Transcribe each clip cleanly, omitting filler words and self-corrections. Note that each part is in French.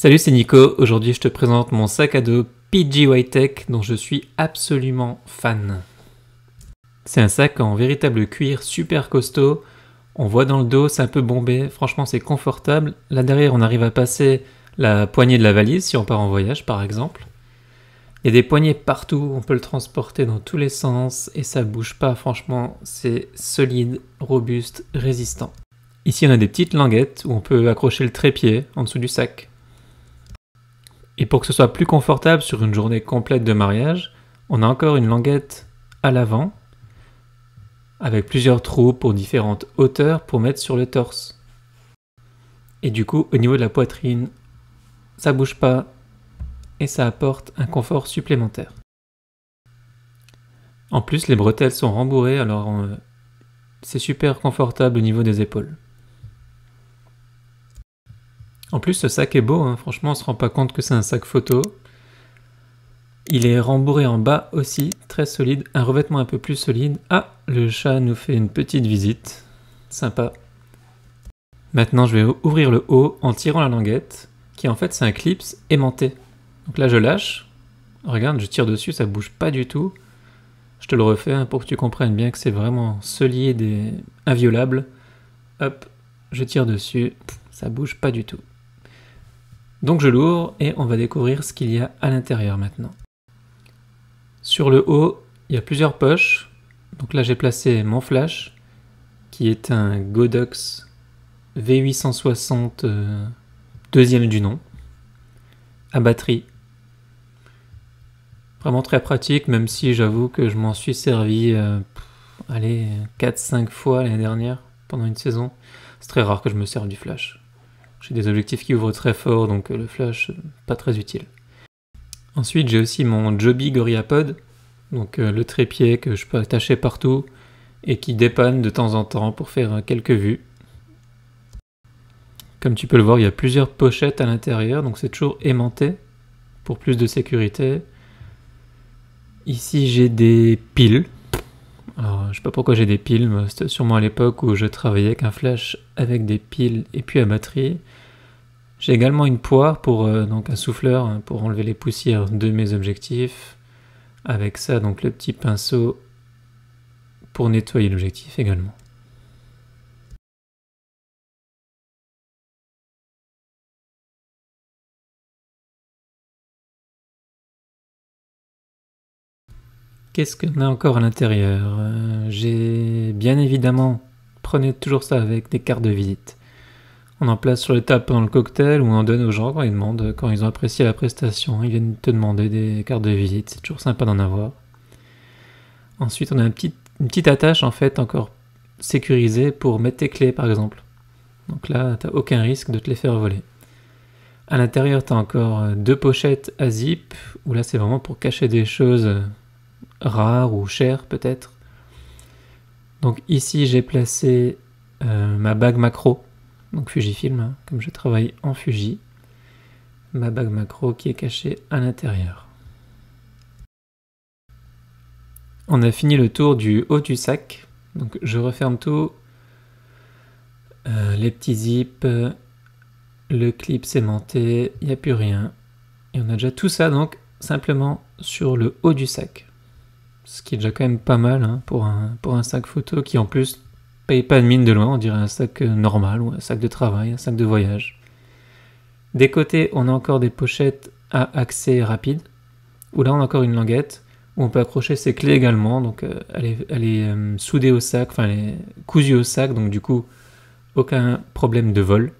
Salut, c'est Nico. Aujourd'hui, je te présente mon sac à dos PGY-TECH dont je suis absolument fan. C'est un sac en véritable cuir super costaud. On voit dans le dos, c'est un peu bombé. Franchement, c'est confortable. Là derrière, on arrive à passer la poignée de la valise si on part en voyage, par exemple. Il y a des poignées partout, on peut le transporter dans tous les sens et ça bouge pas. Franchement, c'est solide, robuste, résistant. Ici, on a des petites languettes où on peut accrocher le trépied en dessous du sac. Et pour que ce soit plus confortable sur une journée complète de mariage, on a encore une languette à l'avant avec plusieurs trous pour différentes hauteurs pour mettre sur le torse. Et du coup, au niveau de la poitrine, ça bouge pas et ça apporte un confort supplémentaire. En plus, les bretelles sont rembourrées, alors c'est super confortable au niveau des épaules. En plus, ce sac est beau, hein. Franchement, on se rend pas compte que c'est un sac photo. Il est rembourré en bas aussi, très solide, un revêtement un peu plus solide. Ah, le chat nous fait une petite visite, sympa. Maintenant, je vais ouvrir le haut en tirant la languette, qui en fait c'est un clips aimanté. Donc là, je lâche, regarde, je tire dessus, ça bouge pas du tout. Je te le refais hein, pour que tu comprennes bien que c'est vraiment solide et inviolable. Hop, je tire dessus, ça bouge pas du tout. Donc je l'ouvre et on va découvrir ce qu'il y a à l'intérieur maintenant. Sur le haut, il y a plusieurs poches. Donc là, j'ai placé mon flash, qui est un Godox V860 deuxième du nom, à batterie. Vraiment très pratique, même si j'avoue que je m'en suis servi 4-5 fois l'année dernière, pendant une saison. C'est très rare que je me serve du flash. J'ai des objectifs qui ouvrent très fort, donc le flash, pas très utile. Ensuite, j'ai aussi mon Joby GorillaPod, donc le trépied que je peux attacher partout et qui dépanne de temps en temps pour faire quelques vues. Comme tu peux le voir, il y a plusieurs pochettes à l'intérieur, donc c'est toujours aimanté pour plus de sécurité. Ici, j'ai des piles. Alors, je sais pas pourquoi j'ai des piles, mais c'était sûrement à l'époque où je travaillais avec un flash avec des piles et puis à batterie. J'ai également une poire pour donc un souffleur hein, pour enlever les poussières de mes objectifs. Avec ça, donc le petit pinceau pour nettoyer l'objectif également. Qu'est-ce qu'on a encore à l'intérieur? J'ai bien évidemment, prenez toujours ça avec des cartes de visite. On en place sur le table pendant le cocktail ou on en donne aux gens quand ils demandent, quand ils ont apprécié la prestation. Ils viennent te demander des cartes de visite, c'est toujours sympa d'en avoir. Ensuite, on a une petite attache en fait encore sécurisée pour mettre tes clés par exemple. Donc là, t'as aucun risque de te les faire voler. À l'intérieur, t'as encore deux pochettes à zip, où là c'est vraiment pour cacher des choses rares ou chères peut-être. Donc ici, j'ai placé ma bague macro, donc Fujifilm, hein, comme je travaille en Fuji. Ma bague macro qui est cachée à l'intérieur. On a fini le tour du haut du sac, donc je referme tout. Les petits zips, le clip aimanté, il n'y a plus rien. Et on a déjà tout ça donc simplement sur le haut du sac. Ce qui est déjà quand même pas mal hein, pour un sac photo qui en plus paye pas de mine de loin, on dirait un sac normal ou un sac de travail, un sac de voyage. Des côtés, on a encore des pochettes à accès rapide, où là on a encore une languette, où on peut accrocher ses clés également, donc elle est soudée au sac, enfin elle est cousue au sac, donc du coup aucun problème de vol.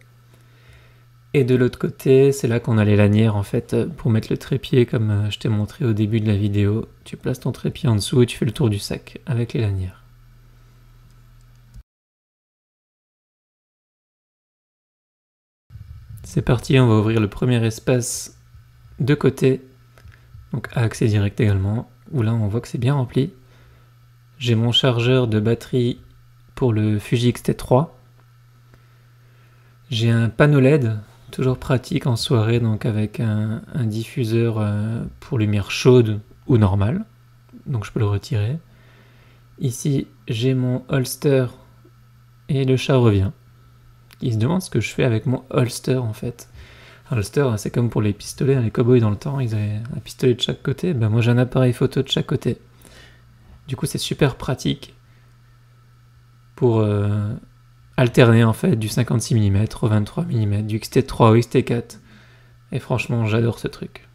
Et de l'autre côté, c'est là qu'on a les lanières en fait pour mettre le trépied comme je t'ai montré au début de la vidéo. Tu places ton trépied en dessous et tu fais le tour du sac avec les lanières. C'est parti, on va ouvrir le premier espace de côté, donc à accès direct également, où là on voit que c'est bien rempli. J'ai mon chargeur de batterie pour le Fuji X-T3. J'ai un panneau LED, toujours pratique en soirée, donc avec un diffuseur pour lumière chaude ou normale, donc je peux le retirer. Ici, j'ai mon holster et le chat revient. Il se demande ce que je fais avec mon holster en fait. Un holster, c'est comme pour les pistolets, les cow-boys dans le temps, ils avaient un pistolet de chaque côté. Ben moi j'ai un appareil photo de chaque côté. Du coup c'est super pratique pour alterner en fait du 56 mm au 23 mm, du XT3 au XT4. Et franchement j'adore ce truc.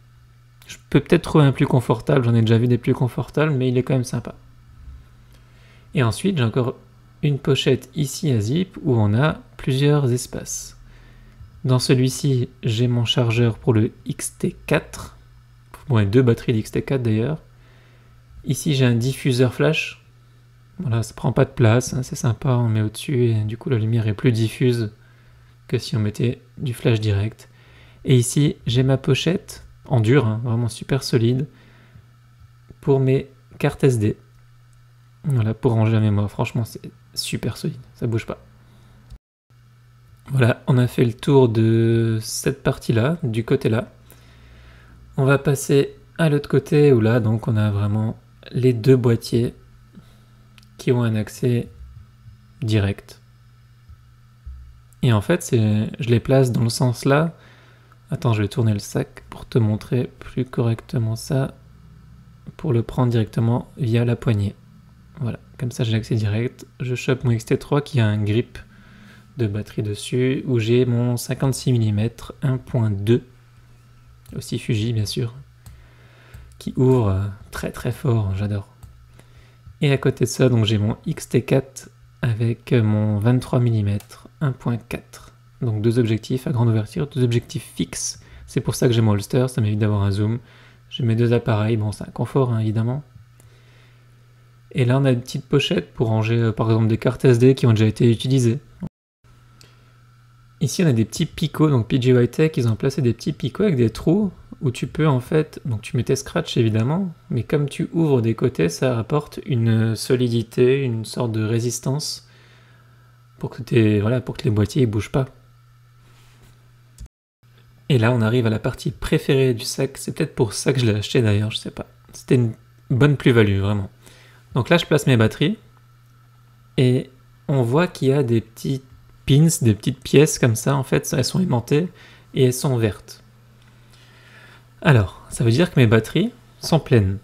Je peux peut-être trouver un plus confortable, j'en ai déjà vu des plus confortables, mais il est quand même sympa. Et ensuite j'ai encore une pochette ici à zip où on a plusieurs espaces. Dans celui-ci, j'ai mon chargeur pour le XT4. Bon, et deux batteries d'XT4 d'ailleurs. Ici, j'ai un diffuseur flash. Voilà, ça prend pas de place, hein, c'est sympa, on met au-dessus et du coup la lumière est plus diffuse que si on mettait du flash direct. Et ici, j'ai ma pochette en dur, hein, vraiment super solide, pour mes cartes SD. Voilà, pour ranger la mémoire. Franchement, c'est super solide, ça bouge pas. Voilà, on a fait le tour de cette partie-là, du côté-là. On va passer à l'autre côté où là, donc, on a vraiment les deux boîtiers qui ont un accès direct. Et en fait, je les place dans le sens là. Attends, je vais tourner le sac pour te montrer plus correctement ça, pour le prendre directement via la poignée. Voilà, comme ça j'ai l'accès direct. Je chope mon XT3 qui a un grip de batterie dessus, où j'ai mon 56 mm 1.2, aussi Fuji bien sûr, qui ouvre très très fort, j'adore. Et à côté de ça, donc j'ai mon XT4 avec mon 23 mm 1.4. Donc deux objectifs à grande ouverture, deux objectifs fixes. C'est pour ça que j'ai mon holster, ça m'évite d'avoir un zoom. J'ai mes deux appareils, bon c'est un confort hein, évidemment. Et là on a une petite pochette pour ranger par exemple des cartes SD qui ont déjà été utilisées. Ici on a des petits picots, donc PGYTech, ils ont placé des petits picots avec des trous où tu peux en fait, donc tu mettais scratch évidemment, mais comme tu ouvres des côtés, ça apporte une solidité, une sorte de résistance pour que, voilà, pour que les boîtiers ne bougent pas. Et là on arrive à la partie préférée du sac, c'est peut-être pour ça que je l'ai acheté d'ailleurs, je sais pas. C'était une bonne plus-value vraiment. Donc là je place mes batteries et on voit qu'il y a des petits pins, des petites pièces comme ça, en fait, elles sont aimantées et elles sont vertes. Alors, ça veut dire que mes batteries sont pleines.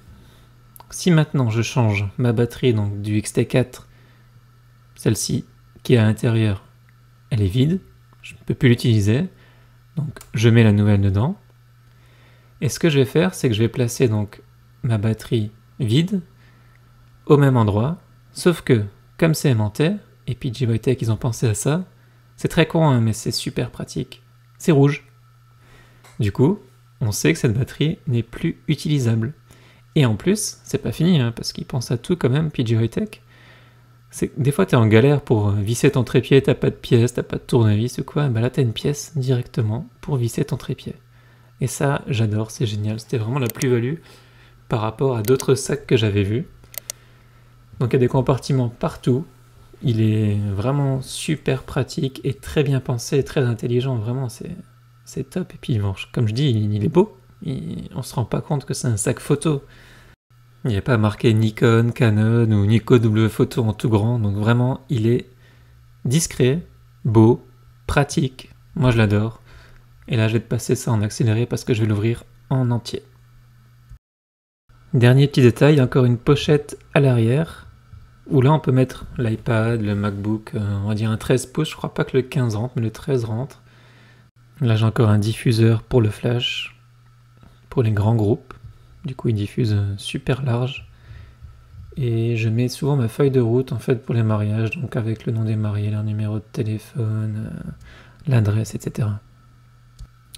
Si maintenant je change ma batterie donc du XT4, celle-ci qui est à l'intérieur, elle est vide, je ne peux plus l'utiliser, donc je mets la nouvelle dedans. Et ce que je vais faire, c'est que je vais placer donc ma batterie vide au même endroit, sauf que comme c'est aimanté, et puis PGYTech ils ont pensé à ça, c'est très con hein, mais c'est super pratique, c'est rouge. Du coup, on sait que cette batterie n'est plus utilisable. Et en plus, c'est pas fini, hein, parce qu'ils pensent à tout quand même, PGYTech. Des fois t'es en galère pour visser ton trépied, t'as pas de pièce, t'as pas de tournevis ou quoi, bah là t'as une pièce directement pour visser ton trépied. Et ça, j'adore, c'est génial, c'était vraiment la plus-value par rapport à d'autres sacs que j'avais vus. Donc il y a des compartiments partout. Il est vraiment super pratique et très bien pensé, très intelligent, vraiment c'est top. Et puis comme je dis, il est beau, on se rend pas compte que c'est un sac photo. Il n'y a pas marqué Nikon, Canon ou Nico W Photo en tout grand, donc vraiment il est discret, beau, pratique, moi je l'adore. Et là je vais te passer ça en accéléré parce que je vais l'ouvrir en entier. Dernier petit détail, encore une pochette à l'arrière, où là on peut mettre l'iPad, le MacBook, on va dire un 13 pouces, je crois pas que le 15 rentre, mais le 13 rentre. Là j'ai encore un diffuseur pour le flash, pour les grands groupes, du coup il diffuse super large. Et je mets souvent ma feuille de route en fait pour les mariages, donc avec le nom des mariés, leur numéro de téléphone, l'adresse, etc.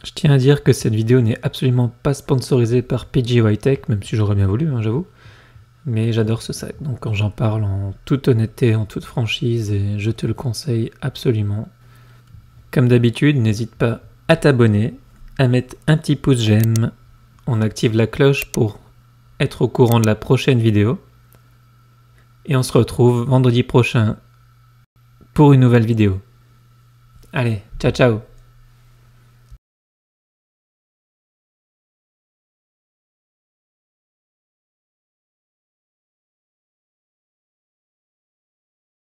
Je tiens à dire que cette vidéo n'est absolument pas sponsorisée par PGYTech, même si j'aurais bien voulu, hein, j'avoue. Mais j'adore ce sac, donc quand j'en parle en toute honnêteté, en toute franchise, et je te le conseille absolument. Comme d'habitude, n'hésite pas à t'abonner, à mettre un petit pouce j'aime, on active la cloche pour être au courant de la prochaine vidéo. Et on se retrouve vendredi prochain pour une nouvelle vidéo. Allez, ciao ciao!